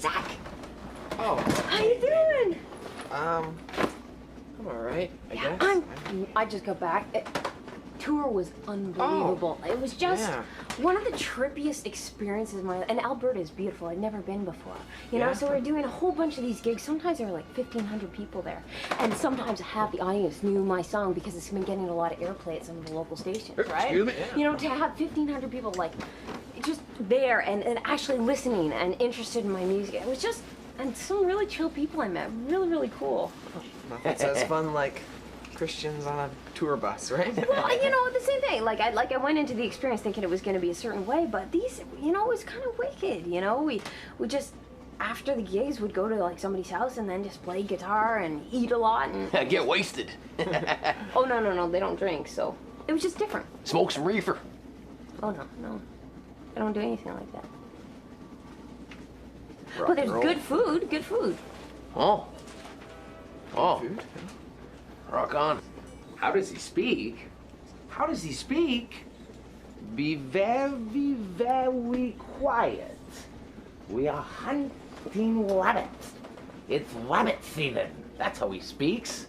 Zach. Oh. How you doing? I'm all right, I guess. I just got back. Tour was unbelievable. It was just one of the trippiest experiences in my life. And Alberta is beautiful. I'd never been before. You know, so we're doing a whole bunch of these gigs. Sometimes there were like 1,500 people there. And sometimes half the audience knew my song because it's been getting a lot of airplay at some of the local stations, right? Excuse me? You know, to have 1,500 people like just there and actually listening and interested in my music. It was just, and some really chill people I met. Really, really cool. Nothing says fun like Christians on a tour bus, right? Well, you know, the same thing. Like I went into the experience thinking it was going to be a certain way, but these, you know, it was kind of wicked. You know, we just after the gigs would go to like somebody's house and then just play guitar and eat a lot and get wasted. Oh no, they don't drink, so it was just different. Smoke some reefer. Oh no, I don't do anything like that. Rock But there's and roll. good food. Oh. Food? Rock on. How does he speak? How does he speak? Be very, very quiet. We are hunting rabbits. It's rabbit season. That's how he speaks.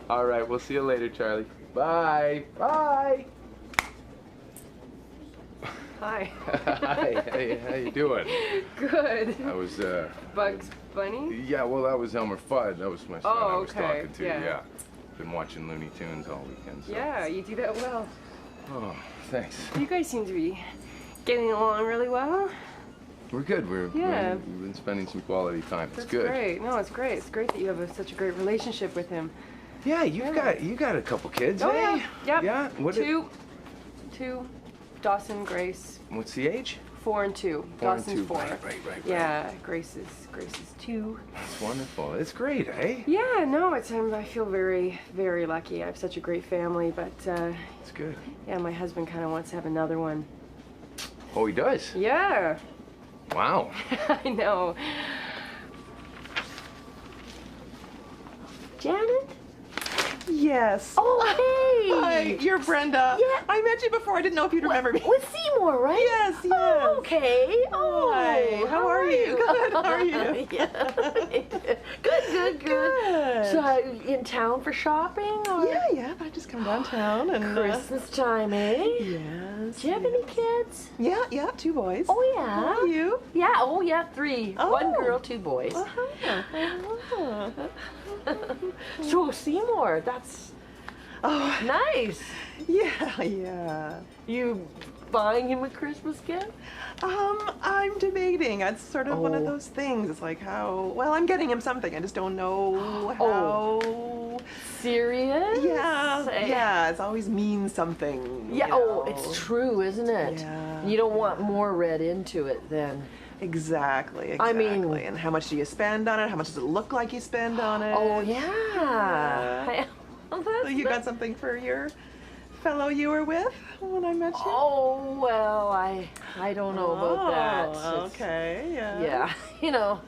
All right, we'll see you later, Charlie. Bye. Bye. Hi. Hi. Hey, how you doing? Good. I was, Bugs Bunny? yeah, well, that was Elmer Fudd. That was my son I was okay. talking to, Yeah. Been watching Looney Tunes all weekend, so. Yeah, you do that well. Oh, thanks. You guys seem to be getting along really well. We're good. We've been spending some quality time. It's That's good. great. No, it's great. It's great that you have such a great relationship with him. Yeah, you got a couple kids, Oh, eh? yeah. Yep. Yeah? What Two. Dawson, Grace. What's the age? 4 and 2. 4 and Dawson's 2. 4. Right. Yeah, Grace is 2. That's wonderful. It's great, eh? Yeah, no, I feel very, very lucky. I have such a great family, but It's good. yeah, my husband kind of wants to have another one. Oh, he does? Yeah. Wow. I know. Janet? Yes. Oh, hey! Hi, you're Brenda. Yeah. I met you before. I didn't know if you'd remember me. With Seymour, right? Yes, yes. Oh, okay. Oh, Hi. How are you? Good. How are you? Yeah. Good. So, in town for shopping? Or? Yeah. I just come downtown and Christmas time, eh? Yes. Do you have any kids? Yeah. 2 boys. Oh, yeah. How are you? Yeah, 3. Oh. 1 girl, 2 boys. Uh-huh. So, Seymour, that's nice. Yeah. You buying him a Christmas gift? I'm debating. It's sort of one of those things. It's like well, I'm getting him something. I just don't know how. Serious? Yeah. It's always means something. Yeah, you know. it's true, isn't it? Yeah. You don't want more read into it then. Exactly. I mean- And how much do you spend on it? How much does it look like you spend on it? Oh, yeah. So you got something for your fellow you were with when I met you? Oh, well, I don't know about that. Oh, It's- okay. Yeah, you know,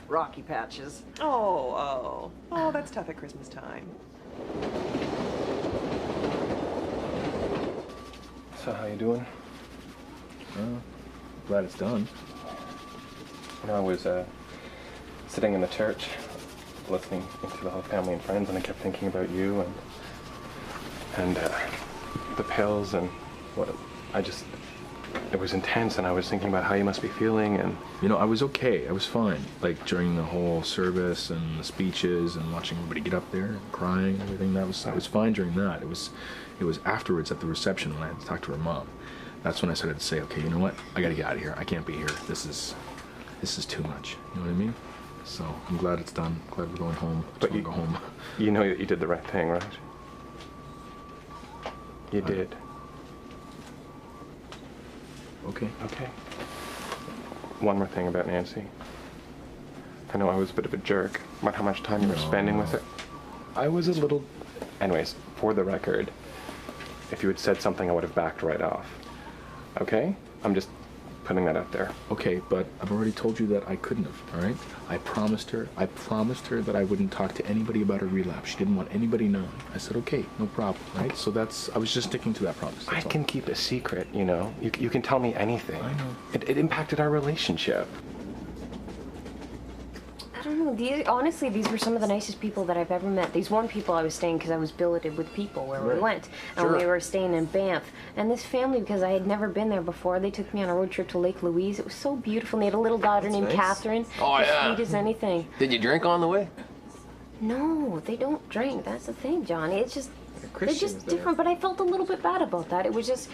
rocky patches. Oh, that's tough at Christmas time. So how you doing? Glad it's done. You know, I was sitting in the church, listening to the whole family and friends, and I kept thinking about you and the pills and it was intense, and I was thinking about how you must be feeling, and You know, I was okay. I was fine. Like during the whole service and the speeches and watching everybody get up there and crying and everything. I was fine during that. It was afterwards at the reception when I had to talk to her mom. That's when I started to say, okay, you know what? I gotta get out of here. I can't be here. This is too much. You know what I mean? So I'm glad it's done. Glad we're going home. But Just wanna go home. you know that you did the right thing, right? You did. Okay. Okay. One more thing about Nancy. I know I was a bit of a jerk about how much time you were spending with her. I was a little... Anyways, for the record, if you had said something, I would have backed right off. Okay? I'm just putting that out there. Okay, but I've already told you that I couldn't have, all right? I promised her that I wouldn't talk to anybody about her relapse. She didn't want anybody knowing. I said, okay, no problem, right? So I was just sticking to that promise. I can keep a secret, you know? You can tell me anything. I know. It impacted our relationship. I don't know. Honestly, these were some of the nicest people that I've ever met. These one people I was staying because I was billeted with people where we went. And we were staying in Banff. And this family, because I had never been there before, they took me on a road trip to Lake Louise. It was so beautiful. And they had a little daughter named Catherine. Oh, yeah. Sweet as anything. Did you drink on the way? No, they don't drink. That's the thing, Johnny. It's just, they're just there. different. But I felt a little bit bad about that. It was just,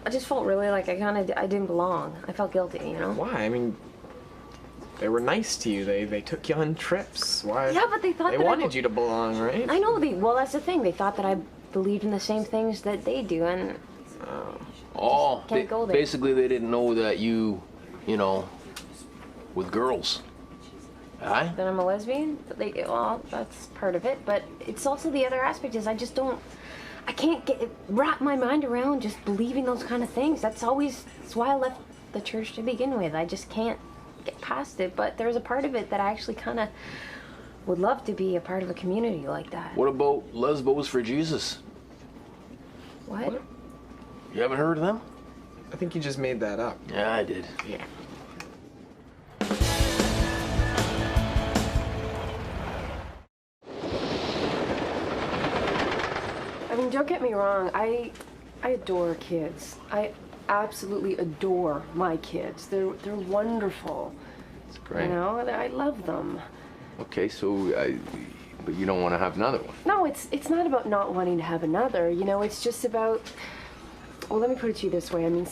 I just felt really like I didn't belong. I felt guilty, you know? Why? I mean, they were nice to you. They took you on trips. Why? Yeah, but they thought they that wanted you to belong, right? I know. Well, that's the thing. They thought that I believed in the same things that they do, and Oh, can't go there. basically they didn't know that you know, with girls. Aye? that I'm a lesbian. But well, that's part of it. But it's also the other aspect is I can't wrap my mind around just believing those kind of things. That's why I left the church to begin with. I just can't get past it. But there's a part of it that I actually kind of would love to be a part of a community like that. What about Lesbos for Jesus? What? You haven't heard of them? I think you just made that up. Yeah, I did. Yeah. I mean, don't get me wrong. I adore kids. I absolutely adore my kids. They're wonderful. That's great. You know, I love them. Okay, so but you don't want to have another one. No, it's not about not wanting to have another. You know, it's just about. Well, let me put it to you this way. I mean,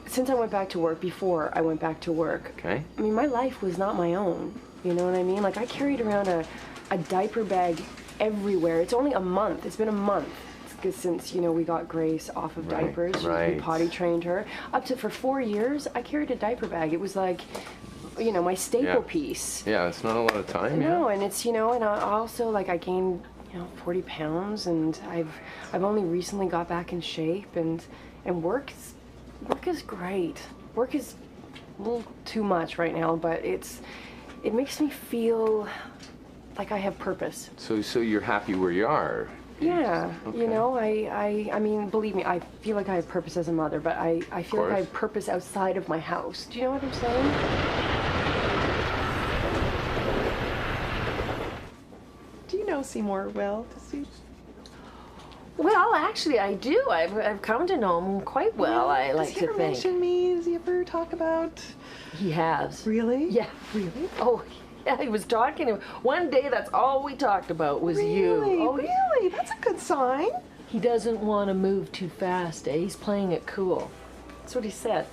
since I went back to work, before I went back to work, Okay. I mean, my life was not my own. You know what I mean? Like, I carried around a diaper bag everywhere. It's only a month. It's been a month since, you know, we got Grace off of diapers. right. We potty trained her. For 4 years, I carried a diaper bag. It was like, you know, my staple piece. Yeah, it's not a lot of time. No, and it's, you know, and I also, like, I gained, you know, 40 pounds, and I've only recently got back in shape, and work is great. Work is a little too much right now, but it makes me feel like I have purpose. So you're happy where you are. Yeah, Okay. you know, I mean, believe me, I feel like I have purpose as a mother, but I feel like I have purpose outside of my house. Do you know what I'm saying? Do you know Seymour well? Does he? Well, actually, I do. I've come to know him quite well, I like Does he to ever think. mention me? Does he ever talk about? He has. Really? Yeah, really? Oh, yeah, he was talking to one day, that's all we talked about was you. Really? Oh, Really? That's a good sign. He doesn't want to move too fast, eh? He's playing it cool. That's what he said.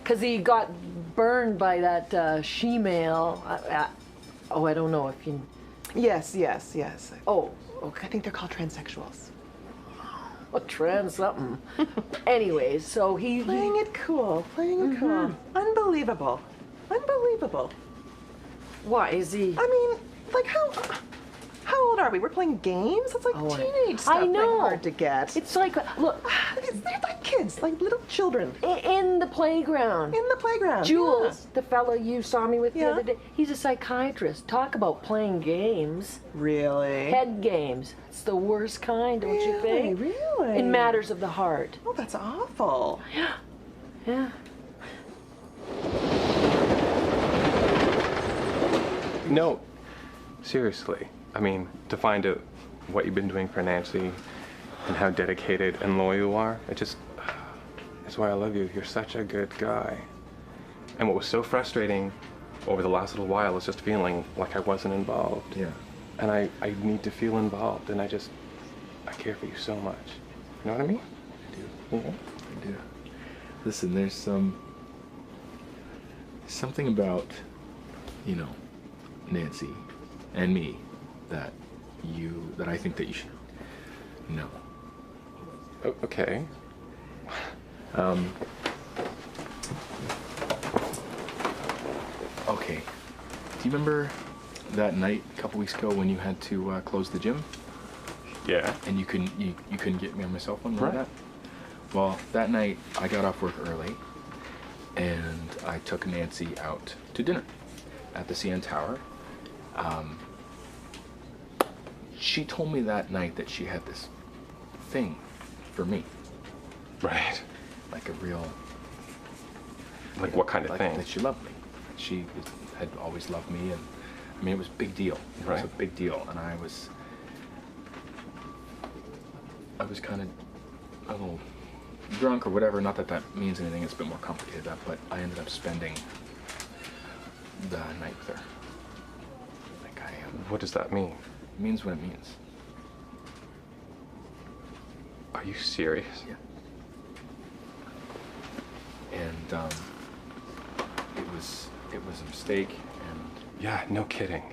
Because he got burned by that she-male. I don't know if you... Yes. Oh, okay. I think they're called transsexuals. What trans something. Anyways, so he... Playing it cool. Playing it cool. Unbelievable. Unbelievable. Why is he... I mean, like how old are we? We're playing games? That's like teenage stuff. I know. Like hard to get. It's like, look, They're like kids, like little children. in the playground. In the playground. Jules, the fellow you saw me with the Yeah. other day, he's a psychiatrist. Talk about playing games. Yeah. Really? Head games. It's the worst kind, don't you think? Really? In matters of the heart. Oh, that's awful. Yeah. No, seriously. I mean, to find out what you've been doing for Nancy and how dedicated and loyal you are, it's why I love you. You're such a good guy. And what was so frustrating over the last little while is just feeling like I wasn't involved. Yeah. And I need to feel involved, and I care for you so much. You know what I mean? I do. Yeah. I do. Listen, there's something about, you know, Nancy and me that I think that you should know. Okay. Okay. Do you remember that night a couple weeks ago when you had to close the gym? Yeah. And you couldn't get me on my cell phone, remember Right. that? Well, that night I got off work early, and I took Nancy out to dinner at the CN Tower. She told me that night that she had this thing for me. Right. Like a real... Like what kind of thing? That she loved me. She had always loved me, and I mean, it was a big deal. It was a big deal, and I was kind of a little drunk or whatever. Not that that means anything. It's a bit more complicated than that, but I ended up spending the night with her. Like I am. What does that mean? It means what it means. Are you serious? Yeah. And it was a mistake, and yeah, no kidding.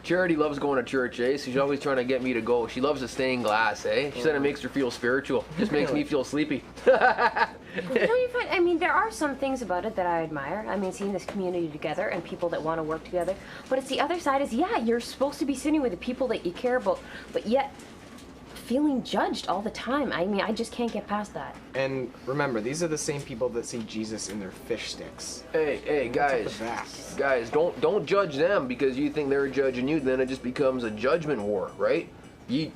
Charity loves going to church, eh? So she's always trying to get me to go. She loves the stained glass, eh? She said it makes her feel spiritual. Just makes me feel sleepy. I mean, there are some things about it that I admire. I mean, seeing this community together and people that want to work together. But it's the other side is, yeah, you're supposed to be sitting with the people that you care about, but yet feeling judged all the time. I mean, I just can't get past that. And remember, these are the same people that see Jesus in their fish sticks. Hey, guys, don't judge them because you think they're judging you. Then it just becomes a judgment war, right? Ye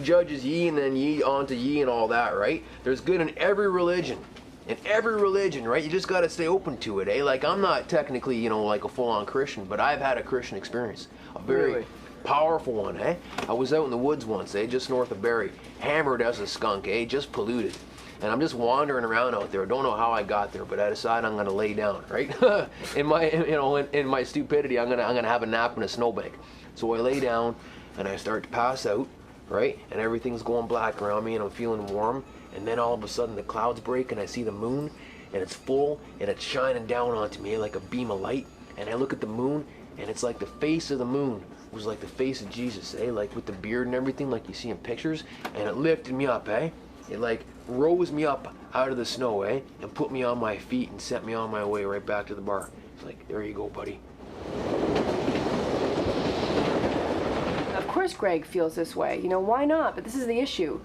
judges ye, and then ye onto ye, and all that, right? There's good in every religion. In every religion, right? You just got to stay open to it, eh? Like, I'm not technically, you know, like a full-on Christian, but I've had a Christian experience. A very powerful one, eh? I was out in the woods once, eh? Just north of Barrie. Hammered as a skunk, eh? Just polluted. And I'm just wandering around out there. Don't know how I got there, but I decided I'm gonna lay down, right? in my stupidity, I'm gonna have a nap in a snowbank. So I lay down and I start to pass out, right? And everything's going black around me and I'm feeling warm. And then all of a sudden the clouds break and I see the moon and it's full and it's shining down onto me like a beam of light. And I look at the moon and it's like the face of the moon was like the face of Jesus, eh? Like with the beard and everything like you see in pictures. And it lifted me up, eh? It like rose me up out of the snow, eh? And put me on my feet and sent me on my way right back to the bar. It's like, there you go, buddy. Of course Greg feels this way. You know, why not? But this is the issue.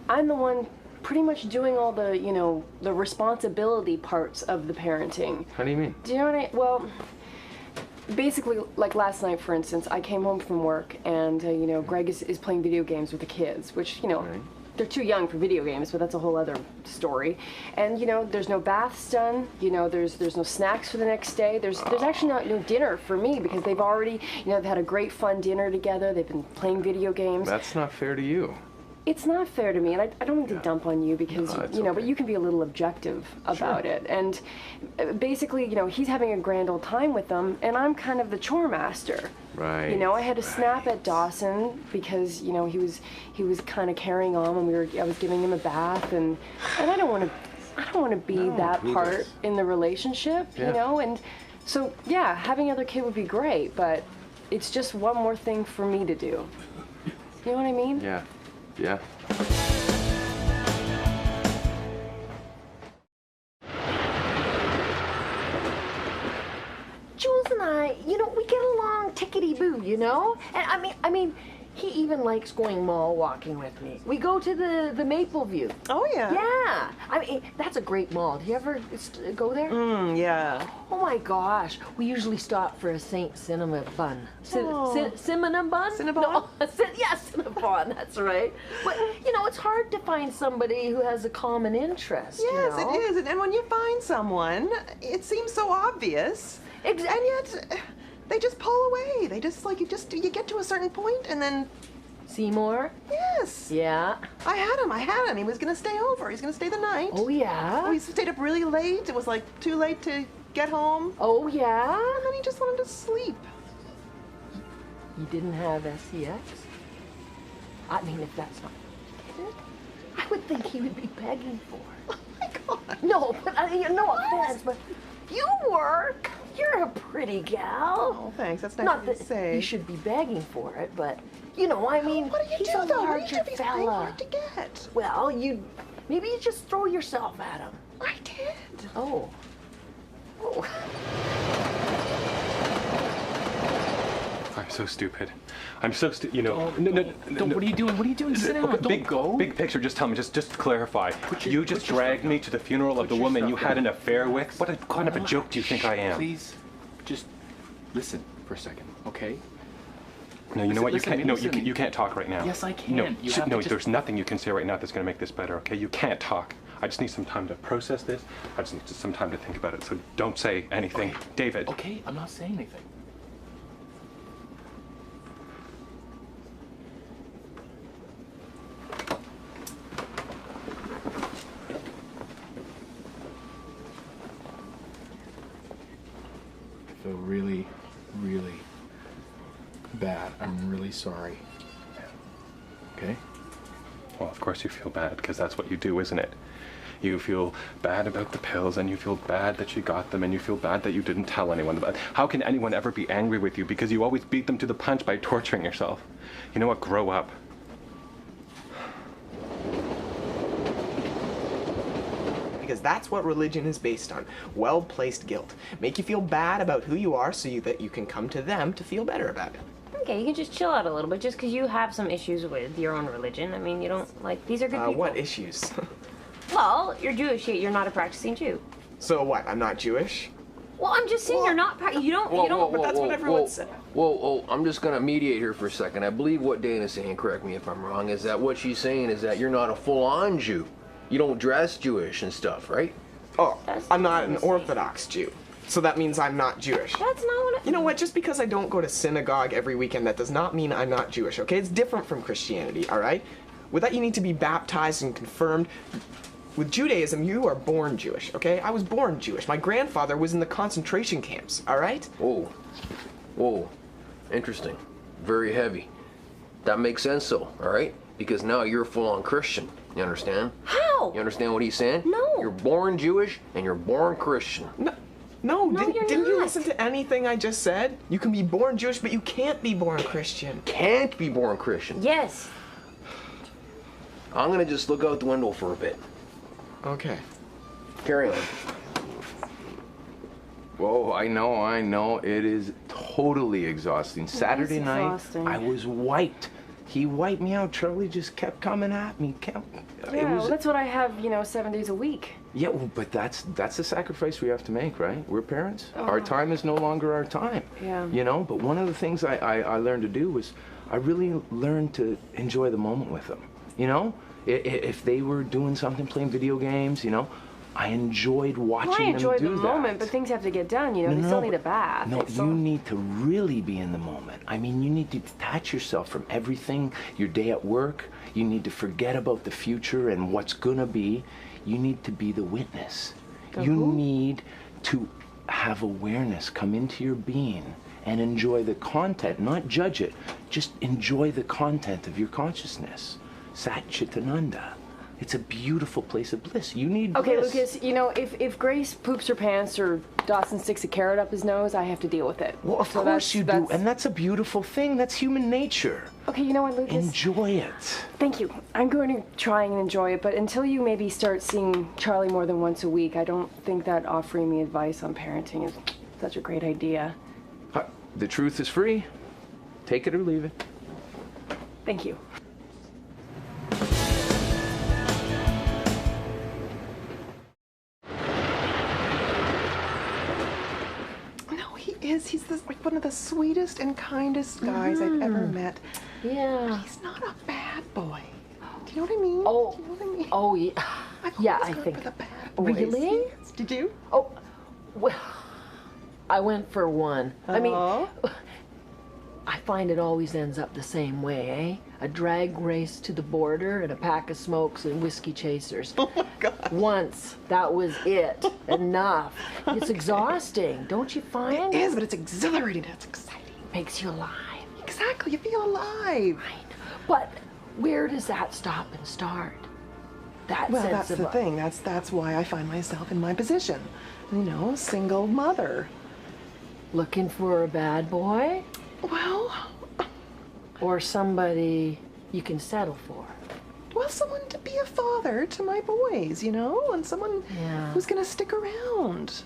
I'm the one pretty much doing all the, you know, the responsibility parts of the parenting. How do you mean? Do you know what I mean? Well, basically, like last night, for instance, I came home from work and, you know, Greg is playing video games with the kids, which, you know, they're too young for video games, but that's a whole other story. And, you know, there's no baths done, you know, there's no snacks for the next day. There's actually no dinner for me because they've already, you know, they've had a great fun dinner together. They've been playing video games. That's not fair to you. It's not fair to me, and I don't mean to dump on you because, you know, but you can be a little objective about it. And basically, you know, he's having a grand old time with them, and I'm kind of the chore master. Right. You know, I had to snap at Dawson because, you know, he was kind of carrying on when I was giving him a bath, and I don't want to be that part in the relationship, you know, and so yeah, having another kid would be great, but it's just one more thing for me to do. You know what I mean? Yeah. Yeah. Jules and I, you know, we get along tickety-boo, you know? And I mean, he even likes going mall walking with me. We go to the Maple View. Oh, yeah. Yeah. I mean, that's a great mall. Do you ever go there? Yeah. Oh my gosh. We usually stop for a Saint Cinnamon bun. Cinnamon bun? Cinnabon? No, yeah, Cinnabon, that's right. But, you know, it's hard to find somebody who has a common interest. Yes, you know? it is. And when you find someone, it seems so obvious. And yet, they just pull away. They just, like, you get to a certain point and then... Seymour? Yes. Yeah. I had him. He was going to stay over. He's going to stay the night. Oh, yeah? We stayed up really late. It was, like, too late to get home. Oh, yeah? And then he just wanted to sleep. You didn't have SEX? I mean, if that's not it, I would think he would be begging for it. Oh, my God. No, but no offense, but you were. You're a pretty gal. Oh, thanks. That's nice Not of you that to say. you should be begging for it, but you know, I mean, What do you he's do, a though? What do larger you do if he's very fella. hard to get? Well, maybe you just throw yourself at him. I did. Oh. I'm so stupid. I'm so stupid. You know. Don't. What are you doing? What are you doing? Sit down. Don't go. Big picture. Just tell me. Just clarify. You just dragged me to the funeral of the woman you had an affair with. What kind of a joke do you think I am? Please, just listen for a second, okay? No, you know what? You can't. No, you can't talk right now. Yes, I can. No, there's nothing you can say right now that's going to make this better. Okay? You can't talk. I just need some time to process this. I just need some time to think about it. So don't say anything, okay. David. Okay, I'm not saying anything. I feel really, really bad. I'm really sorry. Okay? Well, of course you feel bad, because that's what you do, isn't it? You feel bad about the pills, and you feel bad that you got them, and you feel bad that you didn't tell anyone about it. How can anyone ever be angry with you? Because you always beat them to the punch by torturing yourself. You know what? Grow up. Because that's what religion is based on. Well-placed guilt. Make you feel bad about who you are so that you can come to them to feel better about it. Okay, you can just chill out a little bit just because you have some issues with your own religion. I mean, you don't, like, these are good people. What issues? Well, you're Jewish, yet you're not a practicing Jew. So what, I'm not Jewish? Well, I'm just saying you're not, you don't, but that's what everyone said. Whoa, I'm just gonna mediate here for a second. I believe what Dana's saying, correct me if I'm wrong, is that what she's saying is that you're not a full-on Jew. You don't dress Jewish and stuff, right? Oh, I'm not an Orthodox Jew. So that means I'm not Jewish. That's not what You know what? Just because I don't go to synagogue every weekend, that does not mean I'm not Jewish, okay? It's different from Christianity, all right? With that, you need to be baptized and confirmed. With Judaism, you are born Jewish, okay? I was born Jewish. My grandfather was in the concentration camps, all right? Whoa. Interesting. Very heavy. That makes sense, though, all right? Because now you're a full-on Christian. You understand? How? You understand what he's saying? No. You're born Jewish and you're born Christian. No, you're didn't you not. listen to anything I just said? You can be born Jewish, but you can't be born Christian. Can't be born Christian. Yes. I'm gonna just look out the window for a bit. Okay. Carry on. Whoa, I know. It is totally exhausting. Saturday night, I was wiped. He wiped me out. Charlie just kept coming at me. Well, that's what I have, 7 days a week. Yeah, well, but that's the sacrifice we have to make, right? We're parents. Our time is no longer our time. Yeah. But one of the things I learned to do was I really learned to enjoy the moment with them. If they were doing something, playing video games, I enjoyed watching them do that. I enjoyed the moment, but things have to get done, They still need a bath. No, you need to really be in the moment. I mean, you need to detach yourself from everything, your day at work. You need to forget about the future and what's gonna be. You need to be the witness. You need to have awareness come into your being and enjoy the content, not judge it. Just enjoy the content of your consciousness. Sat Chitananda. It's a beautiful place of bliss. You need bliss. Okay, Lucas, if Grace poops her pants or Dawson sticks a carrot up his nose, I have to deal with it. Well, of course you do, and that's a beautiful thing. That's human nature. Okay, you know what, Lucas? Enjoy it. Thank you. I'm going to try and enjoy it, but until you maybe start seeing Charlie more than once a week, I don't think that offering me advice on parenting is such a great idea. The truth is free. Take it or leave it. Thank you. He's one of the sweetest and kindest guys I've ever met. Yeah. But he's not a bad boy. Do you know what I mean? Oh. Do you know what I mean? Oh, yeah. Yeah, I gone think. for the bad boys. Really? Yes. Did you? Oh, well, I went for one. I mean, I find it always ends up the same way, eh? A drag race to the border and a pack of smokes and whiskey chasers. Oh my God. Once, that was it. Enough. It's exhausting, don't you find? It is, but it's exhilarating. It's exciting. Makes you alive. Exactly. You feel alive. Right. But where does that stop and start? That Well, sense that's of the thing. That's why I find myself in my position. Single mother. Looking for a bad boy? Well, or somebody you can settle for? Well, someone to be a father to my boys, and someone who's gonna stick around.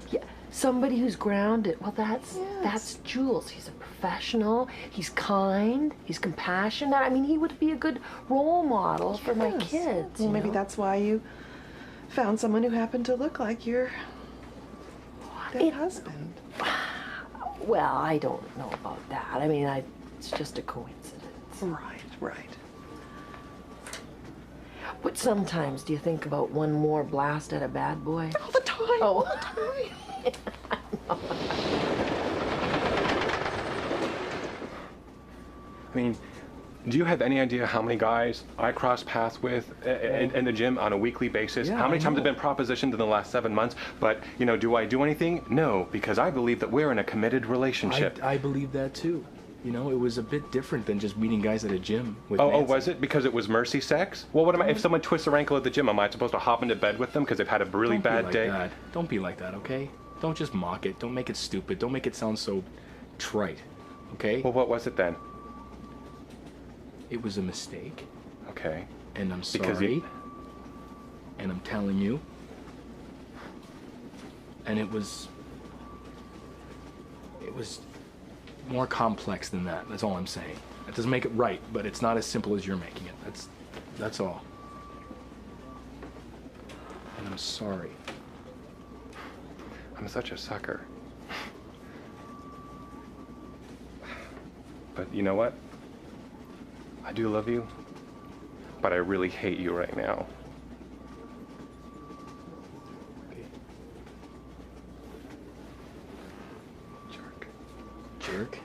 Yeah. Somebody who's grounded. Well, that's Jules. He's a professional. He's kind. He's compassionate. I mean, he would be a good role model for my kids. Well, maybe that's why you found someone who happened to look like your dead husband. Well, I don't know about that. I mean, it's just a coincidence. Right. But sometimes, do you think about one more blast at a bad boy? All the time. Oh. All the time. I mean, do you have any idea how many guys I cross paths with in the gym on a weekly basis? Yeah, how many I times know. have been propositioned in the last 7 months? But, you know, do I do anything? No, because I believe that we're in a committed relationship. I believe that too. You know, it was a bit different than just meeting guys at a gym with Oh, Nancy. was it? Because it was mercy sex? Well, what am I, if someone twists their ankle at the gym, am I supposed to hop into bed with them because they've had a really Don't be bad like day? that. Don't be like that, okay? Don't just mock it. Don't make it stupid. Don't make it sound so trite, okay? Well, what was it then? It was a mistake, Okay. and I'm Because sorry, you- and I'm telling you, and it was more complex than that. That's all I'm saying. That doesn't make it right, but it's not as simple as you're making it. That's all. And I'm sorry. I'm such a sucker. But you know what? I do love you, but I really hate you right now. Jerk.